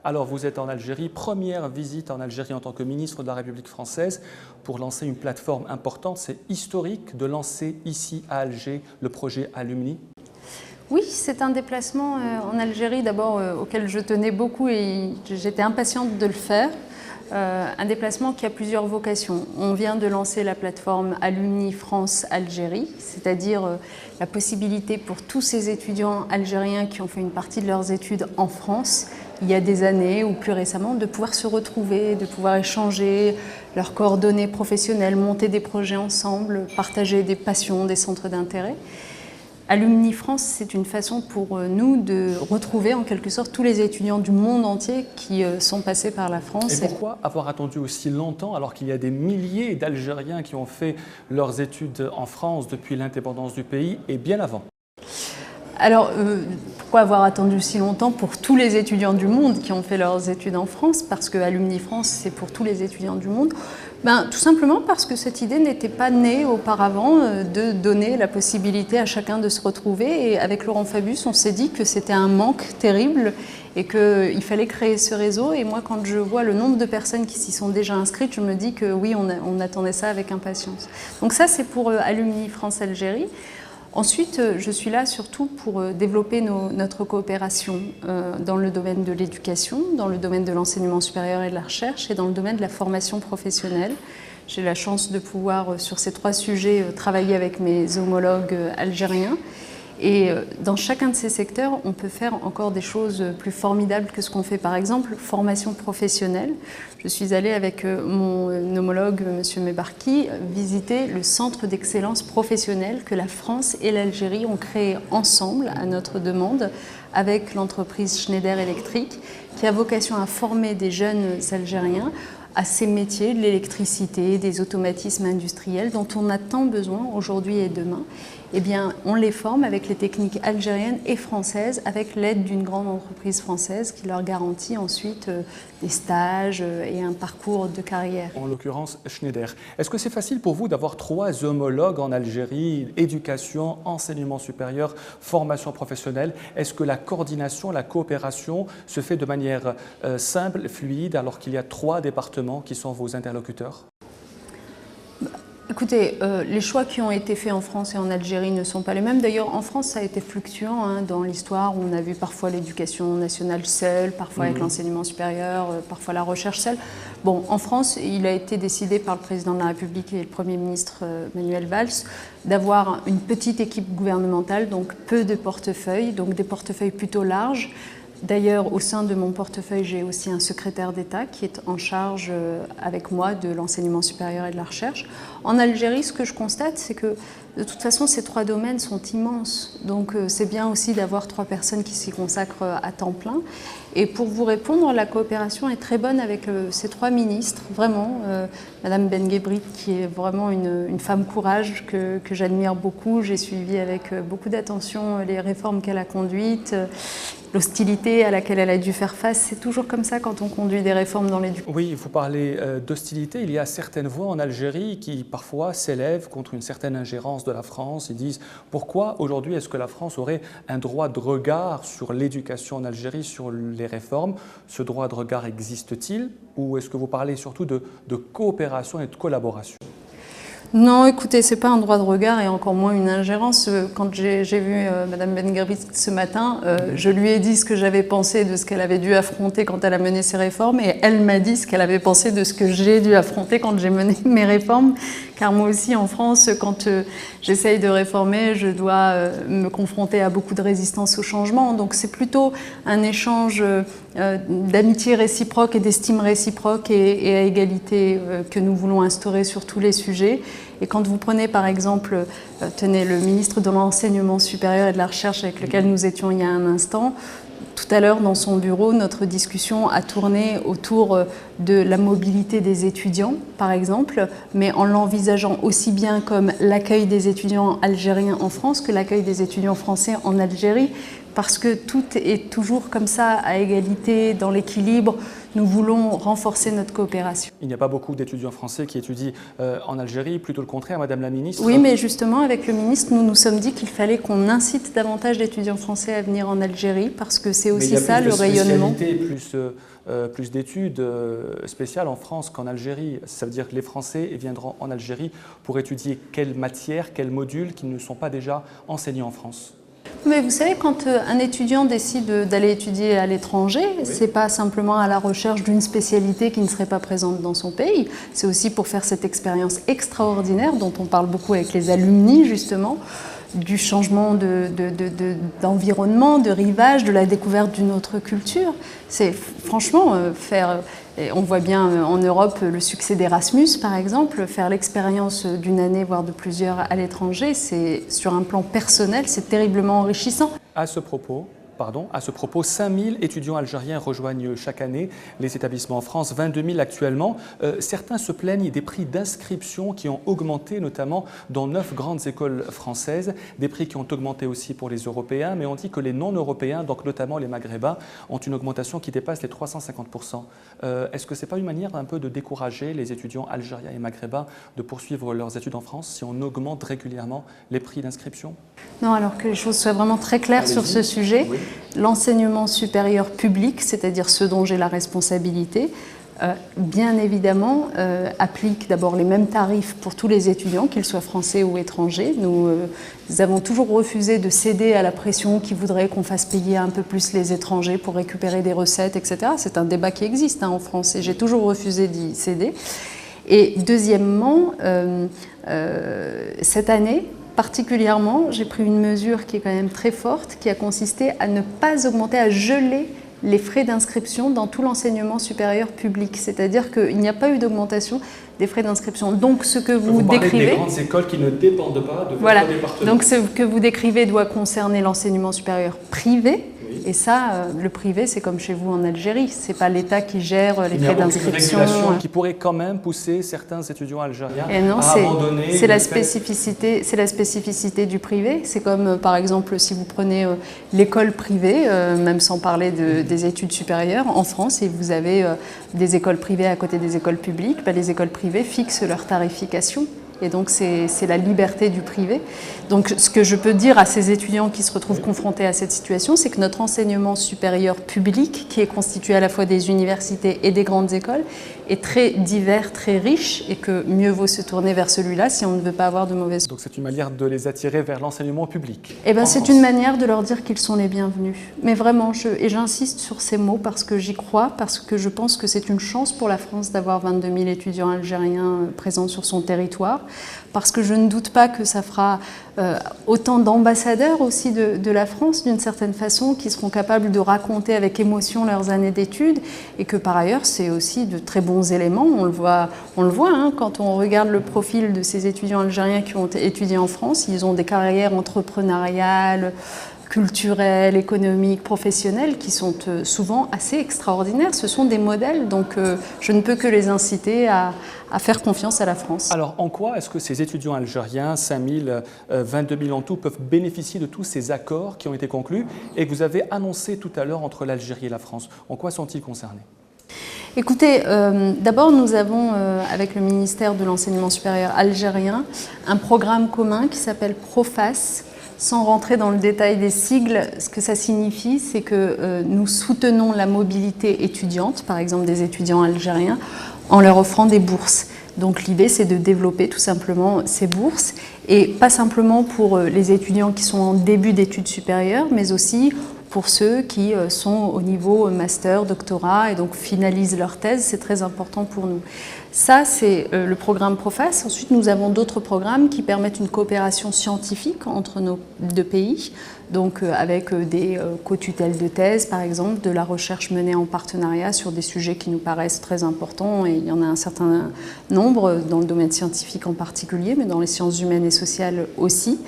Alors vous êtes en Algérie, première visite en Algérie en tant que ministre de la République française pour lancer une plateforme importante. C'est historique de lancer ici à Alger le projet Alumni. Oui, c'est un déplacement en Algérie d'abord auquel je tenais beaucoup et j'étais impatiente de le faire. Un déplacement qui a plusieurs vocations. On vient de lancer la plateforme Alumni France-Algérie, c'est-à-dire la possibilité pour tous ces étudiants algériens qui ont fait une partie de leurs études en France, il y a des années ou plus récemment, de pouvoir se retrouver, de pouvoir échanger leurs coordonnées professionnelles, monter des projets ensemble, partager des passions, des centres d'intérêt. Alumni France, c'est une façon pour nous de retrouver en quelque sorte tous les étudiants du monde entier qui sont passés par la France. Et pourquoi avoir attendu aussi longtemps alors qu'il y a des milliers d'Algériens qui ont fait leurs études en France depuis l'indépendance du pays et bien avant? Alors, pourquoi avoir attendu si longtemps pour tous les étudiants du monde qui ont fait leurs études en France? Parce que Alumni France, c'est pour tous les étudiants du monde. Tout simplement parce que cette idée n'était pas née auparavant de donner la possibilité à chacun de se retrouver. Et avec Laurent Fabius, on s'est dit que c'était un manque terrible et qu'il fallait créer ce réseau. Et moi, quand je vois le nombre de personnes qui s'y sont déjà inscrites, je me dis que oui, on attendait ça avec impatience. Donc ça, c'est pour Alumni France-Algérie. Ensuite, je suis là surtout pour développer notre coopération dans le domaine de l'éducation, dans le domaine de l'enseignement supérieur et de la recherche et dans le domaine de la formation professionnelle. J'ai la chance de pouvoir, sur ces trois sujets, travailler avec mes homologues algériens. Et dans chacun de ces secteurs, on peut faire encore des choses plus formidables que ce qu'on fait. Par exemple, formation professionnelle. Je suis allée avec mon homologue, M. Mebarki, visiter le centre d'excellence professionnelle que la France et l'Algérie ont créé ensemble, à notre demande, avec l'entreprise Schneider Electric, qui a vocation à former des jeunes Algériens à ces métiers de l'électricité, des automatismes industriels dont on a tant besoin aujourd'hui et demain. Eh bien, on les forme avec les techniques algériennes et françaises, avec l'aide d'une grande entreprise française qui leur garantit ensuite des stages et un parcours de carrière. En l'occurrence, Schneider. Est-ce que c'est facile pour vous d'avoir trois homologues en Algérie, éducation, enseignement supérieur, formation professionnelle? Est-ce que la coordination, la coopération se fait de manière simple, fluide, alors qu'il y a trois départements qui sont vos interlocuteurs? Écoutez, les choix qui ont été faits en France et en Algérie ne sont pas les mêmes. D'ailleurs, en France, ça a été fluctuant dans l'histoire. On a vu parfois l'éducation nationale seule, parfois avec l'enseignement supérieur, parfois la recherche seule. Bon, en France, il a été décidé par le président de la République et le Premier ministre Manuel Valls d'avoir une petite équipe gouvernementale, donc peu de portefeuilles, donc des portefeuilles plutôt larges. D'ailleurs, au sein de mon portefeuille, j'ai aussi un secrétaire d'État qui est en charge avec moi de l'enseignement supérieur et de la recherche. En Algérie, ce que je constate, c'est que de toute façon, ces trois domaines sont immenses. Donc, c'est bien aussi d'avoir trois personnes qui s'y consacrent à temps plein. Et pour vous répondre, la coopération est très bonne avec ces trois ministres. Vraiment, Madame Benguebrit, qui est vraiment une femme courage que j'admire beaucoup. J'ai suivi avec beaucoup d'attention les réformes qu'elle a conduites. L'hostilité à laquelle elle a dû faire face, c'est toujours comme ça quand on conduit des réformes dans l'éducation. Oui, vous parlez d'hostilité. Il y a certaines voix en Algérie qui parfois s'élèvent contre une certaine ingérence de la France. Ils disent pourquoi aujourd'hui est-ce que la France aurait un droit de regard sur l'éducation en Algérie, sur les réformes? Ce droit de regard existe-t-il ou est-ce que vous parlez surtout de coopération et de collaboration? Non, écoutez, c'est pas un droit de regard et encore moins une ingérence. Quand j'ai vu Madame Benguebrit ce matin, je lui ai dit ce que j'avais pensé de ce qu'elle avait dû affronter quand elle a mené ses réformes et elle m'a dit ce qu'elle avait pensé de ce que j'ai dû affronter quand j'ai mené mes réformes. Car moi aussi, en France, quand j'essaye de réformer, je dois me confronter à beaucoup de résistance au changement. Donc c'est plutôt un échange d'amitié réciproque et d'estime réciproque et à égalité que nous voulons instaurer sur tous les sujets. Et quand vous prenez par exemple, tenez, le ministre de l'Enseignement supérieur et de la Recherche avec lequel nous étions il y a un instant, tout à l'heure dans son bureau, notre discussion a tourné autour de la mobilité des étudiants, par exemple, mais en l'envisageant aussi bien comme l'accueil des étudiants algériens en France que l'accueil des étudiants français en Algérie, parce que tout est toujours comme ça, à égalité, dans l'équilibre. Nous voulons renforcer notre coopération. Il n'y a pas beaucoup d'étudiants français qui étudient en Algérie, plutôt le contraire, Madame la Ministre. Oui, mais justement, avec le ministre, nous nous sommes dit qu'il fallait qu'on incite davantage d'étudiants français à venir en Algérie, parce que c'est aussi ça le rayonnement. Mais il y a plus d'études spéciales en France qu'en Algérie. Ça veut dire que les Français viendront en Algérie pour étudier quelles matières, quels modules qui ne sont pas déjà enseignés en France. Mais vous savez, quand un étudiant décide d'aller étudier à l'étranger, c'est pas simplement à la recherche d'une spécialité qui ne serait pas présente dans son pays, c'est aussi pour faire cette expérience extraordinaire dont on parle beaucoup avec les alumni justement, du changement d'environnement, de rivage, de la découverte d'une autre culture. C'est franchement faire... Et on voit bien en Europe le succès d'Erasmus, par exemple, faire l'expérience d'une année, voire de plusieurs à l'étranger, c'est sur un plan personnel, c'est terriblement enrichissant. À ce propos, 5000 étudiants algériens rejoignent chaque année les établissements en France, 22 000 actuellement. Certains se plaignent des prix d'inscription qui ont augmenté, notamment dans 9 grandes écoles françaises, des prix qui ont augmenté aussi pour les Européens, mais on dit que les non-Européens, donc notamment les Maghrébins, ont une augmentation qui dépasse les 350%. Est-ce que ce n'est pas une manière un peu de décourager les étudiants algériens et maghrébins de poursuivre leurs études en France si on augmente régulièrement les prix d'inscription? Non, alors que les choses soient vraiment très claires sur ce sujet. Oui. L'enseignement supérieur public, c'est-à-dire ce dont j'ai la responsabilité, bien évidemment, applique d'abord les mêmes tarifs pour tous les étudiants, qu'ils soient français ou étrangers. Nous avons toujours refusé de céder à la pression qui voudrait qu'on fasse payer un peu plus les étrangers pour récupérer des recettes, etc. C'est un débat qui existe en France et j'ai toujours refusé d'y céder. Et deuxièmement, cette année, particulièrement, j'ai pris une mesure qui est quand même très forte, qui a consisté à ne pas augmenter, à geler les frais d'inscription dans tout l'enseignement supérieur public. C'est-à-dire qu'il n'y a pas eu d'augmentation des frais d'inscription. Donc ce que vous décrivez... des grandes écoles qui ne dépendent pas de voilà. votre département. Donc ce que vous décrivez doit concerner l'enseignement supérieur privé. Et ça, le privé, c'est comme chez vous en Algérie. Ce n'est pas l'État qui gère les frais d'inscription. Qui pourrait quand même pousser certains étudiants algériens non, à abandonner. C'est la spécificité du privé. C'est comme, par exemple, si vous prenez l'école privée, même sans parler des études supérieures, en France, et vous avez des écoles privées à côté des écoles publiques, les écoles privées fixent leur tarification. Et donc, c'est la liberté du privé. Donc, ce que je peux dire à ces étudiants qui se retrouvent confrontés à cette situation, c'est que notre enseignement supérieur public, qui est constitué à la fois des universités et des grandes écoles, est très divers, très riche, et que mieux vaut se tourner vers celui-là si on ne veut pas avoir de mauvaises... Donc, c'est une manière de les attirer vers l'enseignement public. Eh bien, c'est une manière de leur dire qu'ils sont les bienvenus. Mais vraiment, et j'insiste sur ces mots parce que j'y crois, parce que je pense que c'est une chance pour la France d'avoir 22 000 étudiants algériens présents sur son territoire, parce que je ne doute pas que ça fera autant d'ambassadeurs aussi de la France, d'une certaine façon, qui seront capables de raconter avec émotion leurs années d'études, et que par ailleurs, c'est aussi de très bons éléments. On le voit hein, quand on regarde le profil de ces étudiants algériens qui ont étudié en France, ils ont des carrières entrepreneuriales, culturelles, économiques, professionnelles qui sont souvent assez extraordinaires. Ce sont des modèles, donc je ne peux que les inciter à faire confiance à la France. Alors en quoi est-ce que ces étudiants algériens, 5 000, 22 000 en tout, peuvent bénéficier de tous ces accords qui ont été conclus et que vous avez annoncés tout à l'heure entre l'Algérie et la France? En quoi sont-ils concernés? Écoutez, d'abord nous avons, avec le ministère de l'Enseignement supérieur algérien, un programme commun qui s'appelle PROFAS. Sans rentrer dans le détail des sigles, ce que ça signifie, c'est que nous soutenons la mobilité étudiante, par exemple des étudiants algériens, en leur offrant des bourses. Donc l'idée, c'est de développer tout simplement ces bourses, et pas simplement pour les étudiants qui sont en début d'études supérieures, mais aussi pour ceux qui sont au niveau master, doctorat, et donc finalisent leur thèse. C'est très important pour nous. Ça, c'est le programme PROFAS. Ensuite, nous avons d'autres programmes qui permettent une coopération scientifique entre nos deux pays, donc avec des co-tutelles de thèse, par exemple, de la recherche menée en partenariat sur des sujets qui nous paraissent très importants, et il y en a un certain nombre, dans le domaine scientifique en particulier, mais dans les sciences humaines et sociales aussi.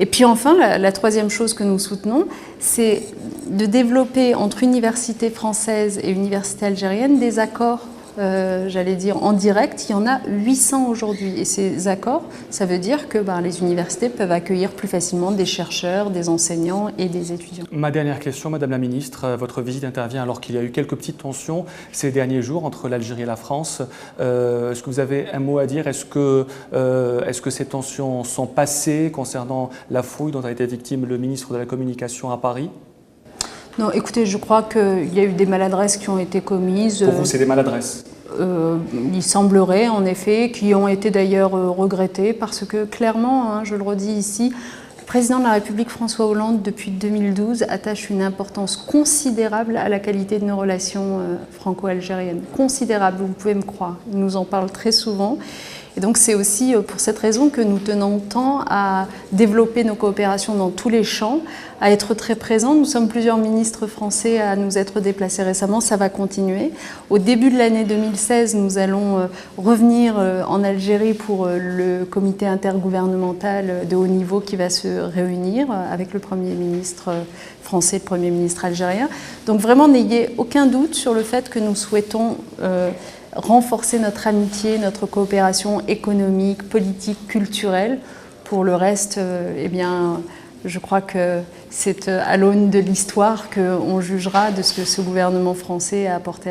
Et puis enfin, la troisième chose que nous soutenons, c'est de développer entre universités françaises et universités algériennes des accords j'allais dire en direct, il y en a 800 aujourd'hui. Et ces accords, ça veut dire que les universités peuvent accueillir plus facilement des chercheurs, des enseignants et des étudiants. Ma dernière question, Madame la Ministre, votre visite intervient alors qu'il y a eu quelques petites tensions ces derniers jours entre l'Algérie et la France. Est-ce que vous avez un mot à dire? Est-ce que ces tensions sont passées concernant la fouille dont a été victime le ministre de la Communication à Paris? Non, écoutez, je crois qu'il y a eu des maladresses qui ont été commises. Pour vous, c'est des maladresses? Il semblerait, en effet, qui ont été d'ailleurs regrettées, parce que clairement, je le redis ici, le président de la République François Hollande, depuis 2012, attache une importance considérable à la qualité de nos relations franco-algériennes. Considérable, vous pouvez me croire. Il nous en parle très souvent. Et donc c'est aussi pour cette raison que nous tenons tant à développer nos coopérations dans tous les champs, à être très présents. Nous sommes plusieurs ministres français à nous être déplacés récemment, ça va continuer. Au début de l'année 2016, nous allons revenir en Algérie pour le comité intergouvernemental de haut niveau qui va se réunir avec le Premier ministre français, le Premier ministre algérien. Donc vraiment, n'ayez aucun doute sur le fait que nous souhaitons renforcer notre amitié, notre coopération économique, politique, culturelle. Pour le reste, eh bien, je crois que c'est à l'aune de l'histoire qu'on jugera de ce que ce gouvernement français a apporté à